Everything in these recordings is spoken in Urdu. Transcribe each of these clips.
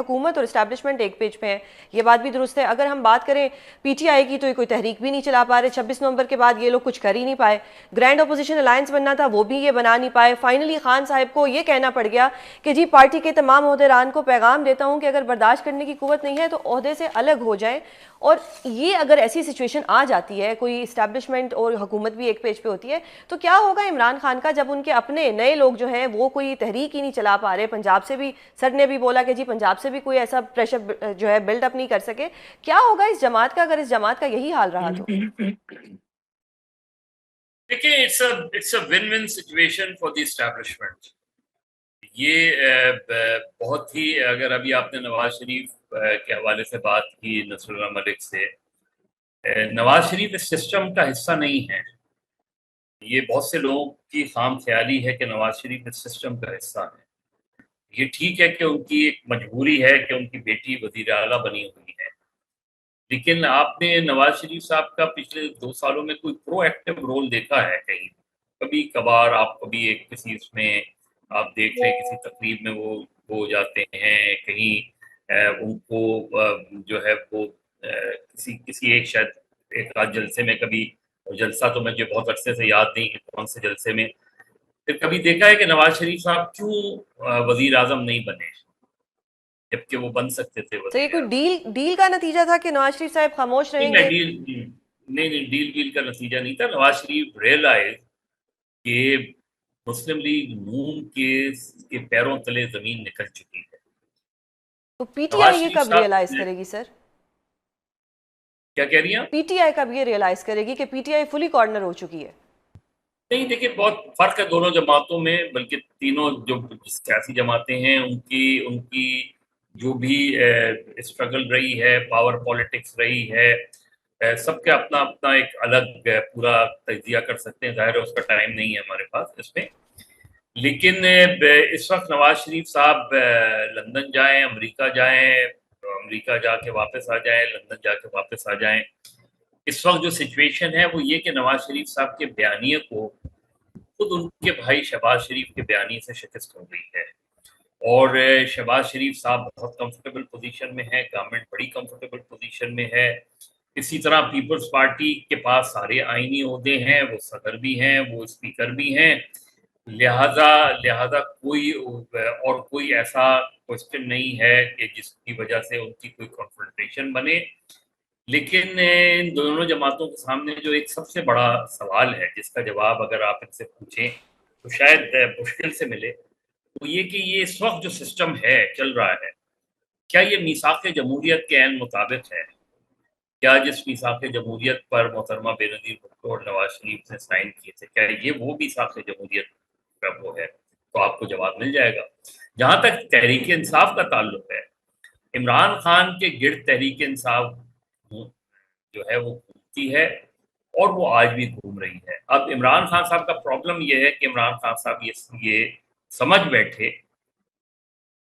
حکومت اور اسٹیبلشمنٹ ایک پیج پہ ہے، یہ بات بھی درست ہے. اگر ہم بات کریں پی ٹی آئی کی تو یہ کوئی تحریک بھی نہیں چلا پا رہے. 26 نومبر کے بعد یہ لوگ کچھ کر ہی نہیں پائے. گرینڈ اپوزیشن الائنس بننا تھا وہ بھی یہ بنا نہیں پائے. فائنلی خان صاحب کو یہ کہنا پڑ گیا کہ جی پارٹی کے تمام عہدیداران کو پیغام دیتا ہوں کہ اگر برداشت کرنے کی قوت نہیں ہے تو عہدے سے الگ ہو جائیں. اور یہ اگر ایسی سچویشن آ جاتی ہے، کوئی اسٹیبلشمنٹ اور حکومت بھی ایک پیج پہ ہوتی ہے، تو کیا ہوگا عمران خان کا جب ان کے اپنے نئے لوگ جو ہیں وہ کوئی تحریک ہی نہیں چلا پا رہے. پنجاب سے بھی سر نے بھی بولا کہ جی پنجاب سے بھی کوئی ایسا پریشر جو ہے بلڈ اپ نہیں کر سکے. کیا ہوگا اس جماعت کا اگر اس جماعت کا یہی حال رہا تو؟ دیکھیں it's a one one situation for the establishment. یہ بہت ہی، اگر ابھی آپ نے نواز شریف کے حوالے سے بات کی، نصر اللہ ملک سے، نواز شریف اس سسٹم کا حصہ نہیں ہے. یہ بہت سے لوگوں کی خام خیالی ہے کہ نواز شریف اس سسٹم کا حصہ ہے. یہ ٹھیک ہے کہ ان کی ایک مجبوری ہے کہ ان کی بیٹی وزیر اعلیٰ بنی ہوئی ہے، لیکن آپ نے نواز شریف صاحب کا پچھلے 2 سالوں میں کوئی پرو ایکٹیو رول دیکھا ہے کہیں؟ کبھی کبھار آپ کبھی ایک کسی اس میں آپ دیکھ لیں کسی تقریب میں وہ ہو جاتے ہیں کہیں، ان کو جو ہے وہ کسی ایک شاید ایک آدھ جلسے میں کبھی، جلسہ تو مجھے بہت عرصے سے یاد نہیں کہ کون سے جلسے میں، پھر کبھی دیکھا ہے کہ نواز شریف صاحب کیوں وزیر اعظم نہیں بنے جبکہ وہ بن سکتے تھے تو یہ وزیر اعظم. کوئی ڈیل کا نتیجہ تھا کہ نواز شریف صاحب خاموش نہیں رہیں میں گے؟ نہیں ڈیل ویل کا نتیجہ نہیں تھا. نواز شریف ریئلائز کہ مسلم لیگ نون کے پیروں تلے زمین نکل چکی ہے. تو پی ٹی نواز آئی یہ شریف کب صاحب ریئلائز نے کرے گی سر؟ کیا کہہ رہی ہیں؟ پی ٹی آئی کب یہ ریئلائز کرے گی کہ P T I fully corner ہو چکی ہے؟ نہیں دیکھیں بہت فرق ہے دونوں جماعتوں میں، بلکہ تینوں جو سیاسی جماعتیں ہیں ان کی جو بھی اسٹرگل رہی ہے، پاور پالیٹکس رہی ہے، سب کا اپنا اپنا ایک الگ پورا تجزیہ کر سکتے ہیں. ظاہر ہے اس کا ٹائم نہیں ہے ہمارے پاس اس میں. لیکن اس وقت نواز شریف صاحب لندن جائیں، امریکہ جائیں، امریکہ جا کے واپس آ جائیں، لندن جا کے واپس آ جائیں، اس وقت جو سچویشن ہے وہ یہ کہ نواز شریف صاحب کے بیانیے کو خود ان کے بھائی شہباز شریف کے بیانیے سے شکست ہو گئی ہے. اور شہباز شریف صاحب بہت کمفرٹیبل پوزیشن میں ہے، گورنمنٹ بڑی کمفرٹیبل پوزیشن میں ہے. اسی طرح پیپلز پارٹی کے پاس سارے آئینی عہدے ہیں، وہ صدر بھی ہیں، وہ اسپیکر بھی ہیں. لہذا کوئی ایسا کوشچن نہیں ہے کہ جس کی وجہ سے ان کی کوئی کنفرنٹیشن بنے. لیکن ان دونوں جماعتوں کے سامنے جو ایک سب سے بڑا سوال ہے جس کا جواب اگر آپ ان سے پوچھیں تو شاید مشکل سے ملے، وہ یہ کہ یہ اس وقت جو سسٹم ہے چل رہا ہے، کیا یہ میثاق جمہوریت کے عین مطابق ہے؟ کیا جس میثاق جمہوریت پر محترمہ بے نظیر بھٹو اور نواز شریف نے سائن کیے تھے، کیا یہ وہ میثاق جمہوریت کا وہ ہے؟ تو آپ کو جواب مل جائے گا. جہاں تک تحریک انصاف کا تعلق ہے، عمران خان کے گرد تحریک انصاف جو ہے وہ گھومتی ہے اور وہ آج بھی گھوم رہی ہے. اب عمران خان صاحب کا پرابلم یہ ہے کہ عمران خان صاحب یہ سمجھ بیٹھے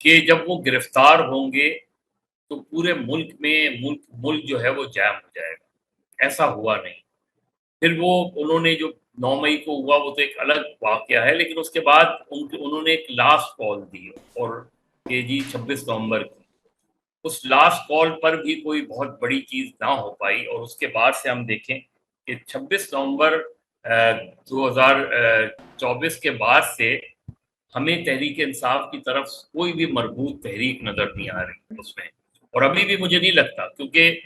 کہ جب وہ گرفتار ہوں گے تو پورے ملک میں ملک جو ہے وہ جام ہو جائے گا. ایسا ہوا نہیں. پھر وہ انہوں نے جو 9 مئی کو ہوا وہ تو ایک الگ واقعہ ہے، لیکن اس کے بعد انہوں نے ایک لاسٹ کال دی اور کہ جی 26 نومبر کی، اس لاسٹ کال پر بھی کوئی بہت بڑی چیز نہ ہو پائی. اور اس کے بعد سے ہم دیکھیں کہ 26 نومبر 2024 کے بعد سے ہمیں تحریک انصاف کی طرف کوئی بھی مربوط تحریک نظر نہیں آ رہی اس میں. اور ابھی بھی مجھے نہیں لگتا، کیونکہ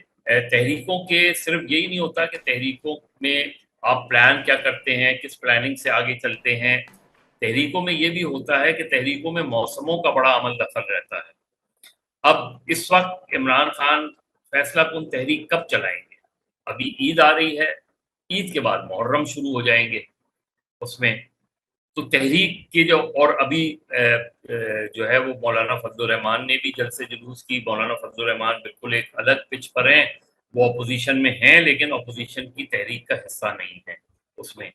تحریکوں کے صرف یہی نہیں ہوتا کہ تحریکوں میں آپ پلان کیا کرتے ہیں، کس پلاننگ سے آگے چلتے ہیں. تحریکوں میں یہ بھی ہوتا ہے کہ تحریکوں میں موسموں کا بڑا عمل دخل رہتا ہے. اب اس وقت عمران خان فیصلہ کن تحریک کب چلائیں گے؟ ابھی عید آ رہی ہے، عید کے بعد محرم شروع ہو جائیں گے اس میں. تو تحریک کے جو، اور ابھی جو ہے وہ مولانا فضل الرحمان نے بھی جلسے جلوس کی. مولانا فضل الرحمان بالکل ایک الگ پچ پر ہیں، وہ اپوزیشن میں ہیں لیکن اپوزیشن کی تحریک کا حصہ نہیں ہے اس میں.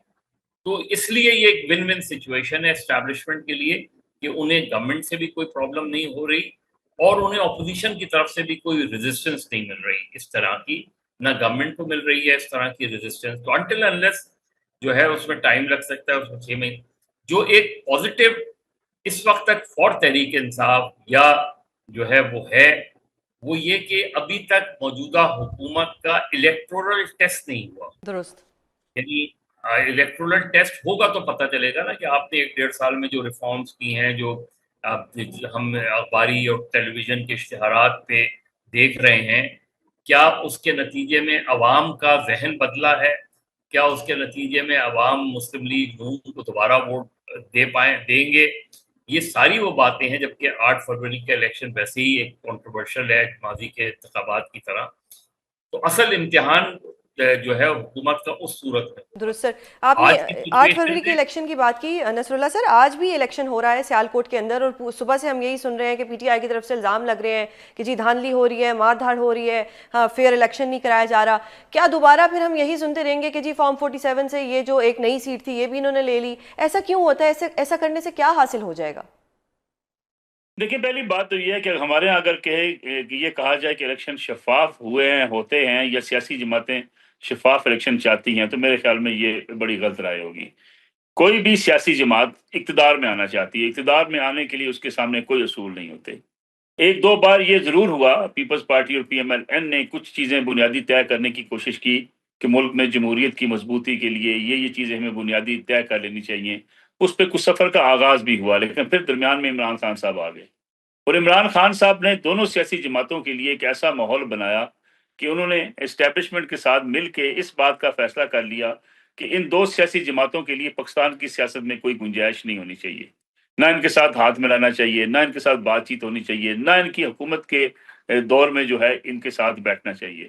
تو اس لیے یہ ایک ون ون سچویشن ہے اسٹیبلشمنٹ کے لیے کہ انہیں گورنمنٹ سے بھی کوئی پرابلم نہیں ہو رہی اور انہیں اپوزیشن کی طرف سے بھی کوئی ریزسٹنس نہیں مل رہی اس طرح کی، نہ گورنمنٹ کو مل رہی ہے اس طرح کی ریزسٹنس. تو انٹل انلیس جو ہے اس میں ٹائم لگ سکتا ہے، اس میں 6 مہینے. جو ایک پازیٹیو اس وقت تک فار تحریک انصاف یا جو ہے وہ یہ کہ ابھی تک موجودہ حکومت کا الیکٹورل ٹیسٹ نہیں ہوا. درست. یعنی الیکٹورل ٹیسٹ ہوگا تو پتہ چلے گا نا کہ آپ نے 1.5 سال میں جو ریفارمز کی ہیں، جو ہم اخباری اور ٹیلی ویژن کے اشتہارات پہ دیکھ رہے ہیں، کیا اس کے نتیجے میں عوام کا ذہن بدلا ہے؟ کیا اس کے نتیجے میں عوام مسلم لیگ نون کو دوبارہ ووٹ دیں گے؟ یہ ساری وہ باتیں ہیں. جبکہ 8 فروری کا الیکشن ویسے ہی ایک کنٹروورشل ہے ماضی کے انتخابات کی طرح. تو اصل امتحان جو ہے حکومت کا اس صورت میں. درست سر. آپ نے آج کی 8 فروری سچویشن کے میں الیکشن کی بات کی نصر اللہ سر. آج بھی الیکشن ہو رہا ہے سیالکوٹ کے اندر، اور صبح سے ہم یہی سن رہے ہیں کہ پی ٹی آئی کی طرف سے الزام لگ رہے ہیں کہ جی دھاندلی ہو رہی ہے، مار دھاڑ ہو رہی ہے، ہاں فیئر الیکشن نہیں کرایا جا رہا. کیا دوبارہ پھر ہم یہی سنتے رہیں گے کہ جی فارم 47 سے یہ جو ایک نئی سیٹ تھی یہ بھی انہوں نے لے لی؟ ایسا کیوں ہوتا ہے؟ ایسا کرنے سے کیا حاصل ہو جائے گا؟ دیکھیں، پہلی بات تو یہ ہے کہ ہمارے یہاں اگر کہ یہ کہا جائے کہ الیکشن شفاف ہوتے ہیں یا سیاسی جماعتیں شفاف الیکشن چاہتی ہیں، تو میرے خیال میں یہ بڑی غلط رائے ہوگی. کوئی بھی سیاسی جماعت اقتدار میں آنا چاہتی ہے، اقتدار میں آنے کے لیے اس کے سامنے کوئی اصول نہیں ہوتے. ایک دو بار یہ ضرور ہوا، پیپلز پارٹی اور پی ایم ایل این نے کچھ چیزیں بنیادی طے کرنے کی کوشش کی کہ ملک میں جمہوریت کی مضبوطی کے لیے یہ چیزیں ہمیں بنیادی طے کر لینی چاہیے. اس پہ کچھ سفر کا آغاز بھی ہوا، لیکن پھر درمیان میں عمران خان صاحب آ گئے، اور عمران خان صاحب نے دونوں سیاسی جماعتوں کے لیے ایک ایسا ماحول بنایا کہ انہوں نے اسٹیبلشمنٹ کے ساتھ مل کے اس بات کا فیصلہ کر لیا کہ ان دو سیاسی جماعتوں کے لیے پاکستان کی سیاست میں کوئی گنجائش نہیں ہونی چاہیے، نہ ان کے ساتھ ہاتھ ملانا چاہیے، نہ ان کے ساتھ بات چیت ہونی چاہیے، نہ ان کی حکومت کے دور میں جو ہے ان کے ساتھ بیٹھنا چاہیے.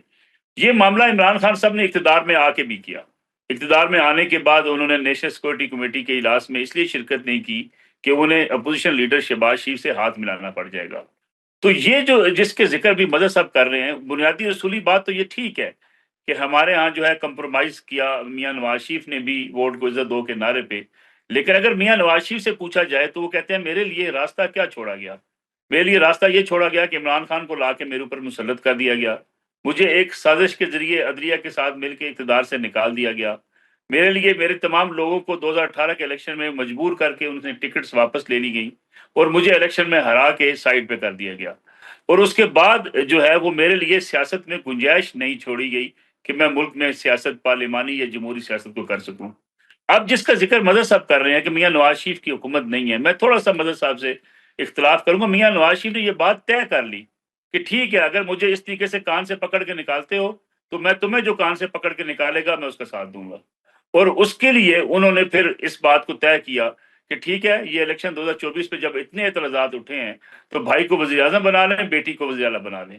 یہ معاملہ عمران خان صاحب نے اقتدار میں آ کے بھی کیا. اقتدار میں آنے کے بعد انہوں نے نیشنل سیکورٹی کمیٹی کے اجلاس میں اس لیے شرکت نہیں کی کہ انہیں اپوزیشن لیڈر شہباز شریف سے ہاتھ ملانا پڑ جائے گا. تو یہ جو جس کے ذکر بھی مدد صاحب کر رہے ہیں، بنیادی اصولی بات تو یہ ٹھیک ہے کہ ہمارے ہاں جو ہے کمپرومائز کیا میاں نواز شریف نے بھی ووٹ کو عزت دو کے نعرے پہ. لیکن اگر میاں نواز شریف سے پوچھا جائے تو وہ کہتے ہیں میرے لیے راستہ کیا چھوڑا گیا؟ میرے لیے راستہ یہ چھوڑا گیا کہ عمران خان کو لا کے میرے اوپر مسلط کر دیا گیا، مجھے ایک سازش کے ذریعے عدلیہ کے ساتھ مل کے اقتدار سے نکال دیا گیا، میرے لیے میرے تمام لوگوں کو 2018 کے الیکشن میں مجبور کر کے ان سے ٹکٹس واپس لے لی گئی، اور مجھے الیکشن میں ہرا کے سائڈ پہ کر دیا گیا. اور اس کے بعد جو ہے وہ میرے لیے سیاست میں گنجائش نہیں چھوڑی گئی کہ میں ملک میں سیاست پارلیمانی یا جمہوری سیاست کو کر سکوں. اب جس کا ذکر مدد صاحب کر رہے ہیں کہ میاں نواز شریف کی حکومت نہیں ہے، میں تھوڑا سا مدد صاحب سے اختلاف کروں گا. میاں نواز شریف نے یہ بات طے کر لی کہ ٹھیک ہے، اگر مجھے اس طریقے سے کان سے پکڑ کے نکالتے ہو تو میں تمہیں جو کان سے پکڑ کے نکالے گا میں اس کا ساتھ دوں گا. اور اس کے لیے انہوں نے پھر اس بات کو طے کیا کہ ٹھیک ہے، یہ الیکشن 2024 پہ جب اتنے اعتراضات اٹھے ہیں تو بھائی کو وزیر اعظم بنا لیں، بیٹی کو وزیر اعلیٰ بنا لیں.